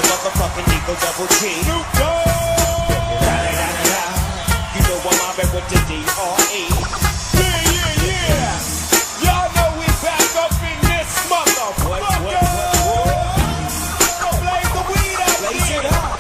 the motherfucking Eagle Double G. Snoop Dogg. You know I'm mobbing with the D.R.E. Yeah. Y'all know we back up in this motherfucker. Blaze the weed up. Blaze it up.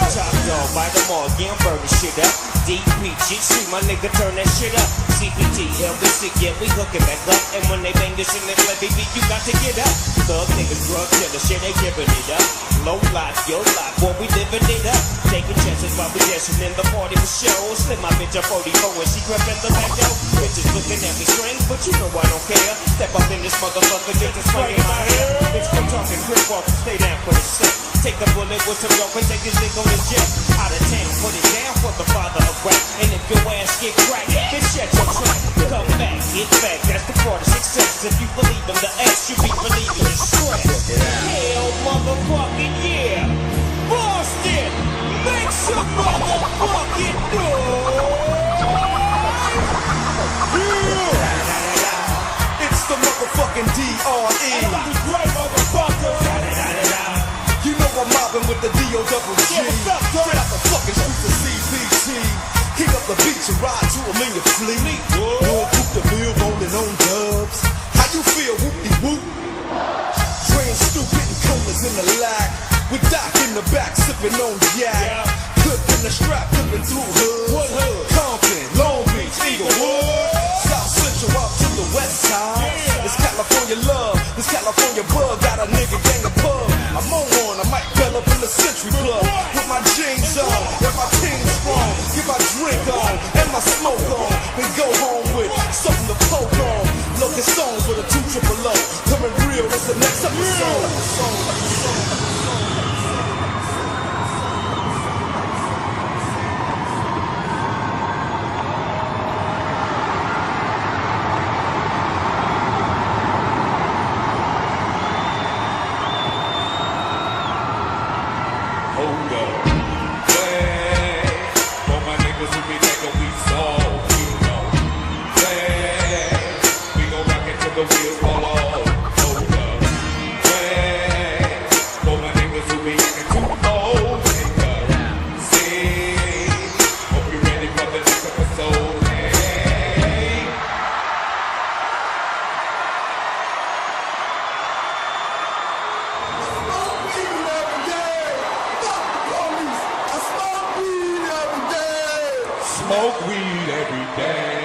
Top dog, bite them all, yeah, I'm burning shit up. DPGC, my nigga, turn that shit up. CPT, LBC, yeah, we hooking back up. And when they bang this in the club, baby, you got to get up. Thug niggas, drug killer, shit, they giving it up. Low life, your life, boy, we living it up. Taking chances while we dancing in the party for show. Slim my bitch up 44 and she crept in the back door. Bitches looking at me strange, but you know I don't care. Step up in this motherfucker, just spray in my hair. Bitch, quit talking, grip off, stay down for the set. Take a bullet with some dope and take this nigga on the jet. Out of town, put it down for the father of rap. And if your ass get cracked, bitch, shut your trap. Come back, get back, that's the part of success. If you believe in the S, you be believing in stress. Hell, motherfucking yeah. Boston, make some motherfucking noise. Yeah. It's the motherfucking D.R.E. Right, motherfucker. You know I'm mobbing with the D.O.G. Straight out the fucking streets of CPT. Kick up the beach and ride to 'em in your fleet. We'll keep the mill rolling on dubs. How you feel, whoop-de-whoop? Drain Snoop hitting colas in the lag. With Doc in the back sipping on yak. Clip in the strap, flipping through hoods. What hood? Compton, Long Beach, Inglewood. South Central up to the west side. This California love, this California bug. Got a nigga gang of pub. I'm on one, I might bell up in the Century Club. Put my jeans on, and my team strong. Get my drink on, and my smoke on. Then go home with something to poke on. Locust songs with a 2 O. Coming real, that's the next episode. Hold up, hey, for my niggas who be thinking we soft, you know. Hey, we gon' rock it till the wheels fall off. Hold up, hey, for my niggas who be acting too old. See, hope you ready for the next episode. Hey. Smoke weed every day.